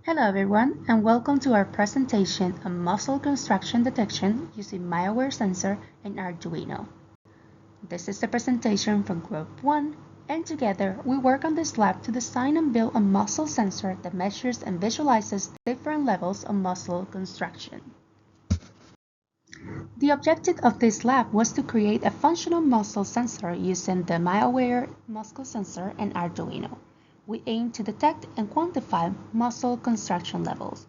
Hello everyone, and welcome to our presentation on muscle construction detection using Myoware sensor and Arduino. This is the presentation from Group 1, and together we work on this lab to design and build a muscle sensor that measures and visualizes different levels of muscle construction. The objective of this lab was to create a functional muscle sensor using the Myoware muscle sensor and Arduino. We aim to detect and quantify muscle construction levels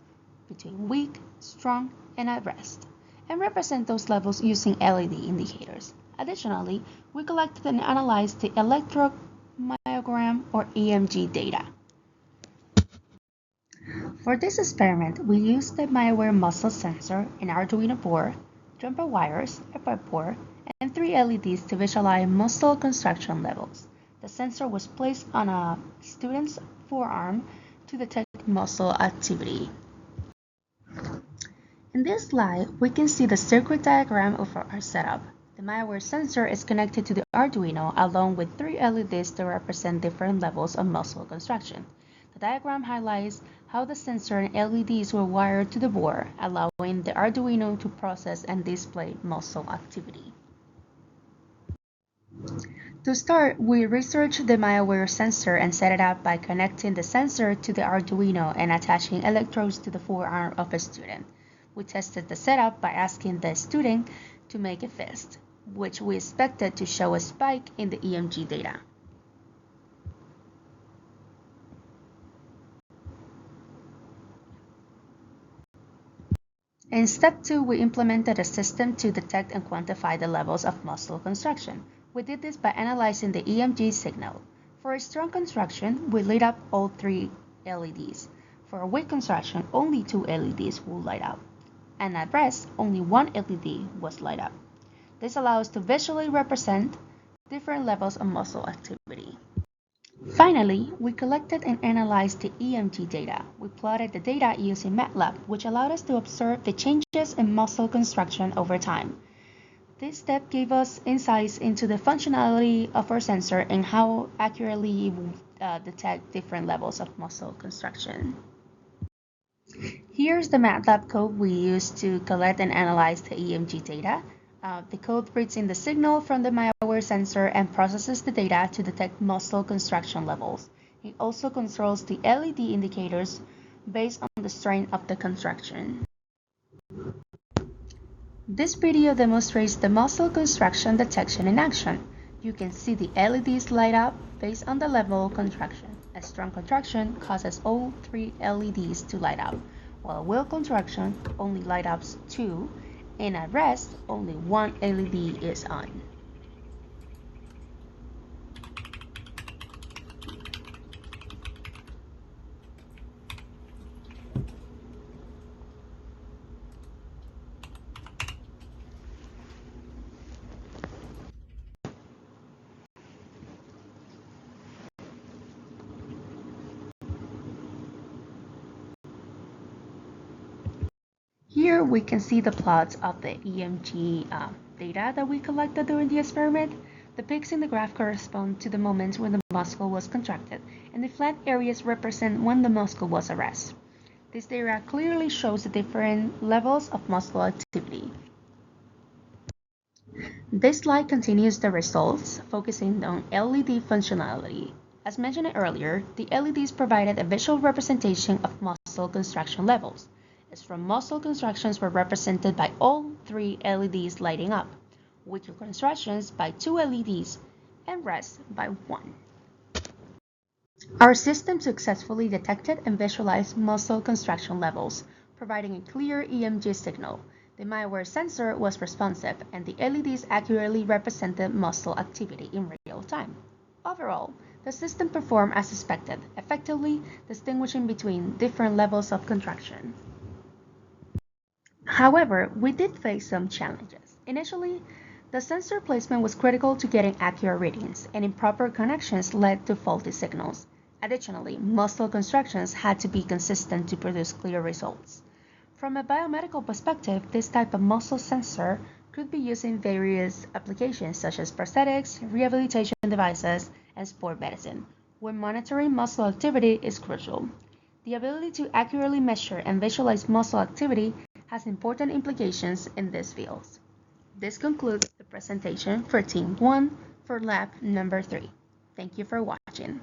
between weak, strong, and at rest, and represent those levels using LED indicators. Additionally, we collected and analyzed the electromyogram or EMG data. For this experiment, we used the Myoware muscle sensor, an Arduino board, jumper wires, a breadboard, and 3 LEDs to visualize muscle construction levels. The sensor was placed on a student's forearm to detect muscle activity. In this slide, we can see the circuit diagram of our setup. The Myoware sensor is connected to the Arduino along with 3 LEDs to represent different levels of muscle construction. The diagram highlights how the sensor and LEDs were wired to the board, allowing the Arduino to process and display muscle activity. To start, we researched the Myoware sensor and set it up by connecting the sensor to the Arduino and attaching electrodes to the forearm of a student. We tested the setup by asking the student to make a fist, which we expected to show a spike in the EMG data. In step 2, we implemented a system to detect and quantify the levels of muscle construction. We did this by analyzing the EMG signal. For a strong construction, we lit up all 3 LEDs. For a weak construction, only 2 LEDs will light up. And at rest, only 1 LED was lit up. This allows us to visually represent different levels of muscle activity. Finally, we collected and analyzed the EMG data. We plotted the data using MATLAB, which allowed us to observe the changes in muscle construction over time. This step gave us insights into the functionality of our sensor and how accurately it will detect different levels of muscle construction. Here's the MATLAB code we used to collect and analyze the EMG data. The code reads in the signal from the Myoware sensor and processes the data to detect muscle construction levels. It also controls the LED indicators based on the strength of the contraction. This video demonstrates the muscle construction detection in action. You can see the LEDs light up based on the level of contraction. A strong contraction causes all 3 LEDs to light up, while a weak contraction only lights up 2, and at rest, only 1 LED is on. Here we can see the plots of the EMG data that we collected during the experiment. The peaks in the graph correspond to the moments when the muscle was contracted, and the flat areas represent when the muscle was at rest. This data clearly shows the different levels of muscle activity. This slide continues the results, focusing on LED functionality. As mentioned earlier, the LEDs provided a visual representation of muscle construction levels. Strong muscle constructions were represented by all 3 LEDs lighting up, weaker constructions by 2 LEDs, and rest by 1. Our system successfully detected and visualized muscle construction levels, providing a clear EMG signal. The Myoware sensor was responsive, and the LEDs accurately represented muscle activity in real time. Overall, the system performed as expected, effectively distinguishing between different levels of contraction. However, we did face some challenges. Initially, the sensor placement was critical to getting accurate readings, and improper connections led to faulty signals. Additionally, muscle constructions had to be consistent to produce clear results. From a biomedical perspective, this type of muscle sensor could be used in various applications such as prosthetics, rehabilitation devices, and sport medicine, where monitoring muscle activity is crucial. The ability to accurately measure and visualize muscle activity has important implications in these fields. This concludes the presentation for Team 1 for lab number 3. Thank you for watching.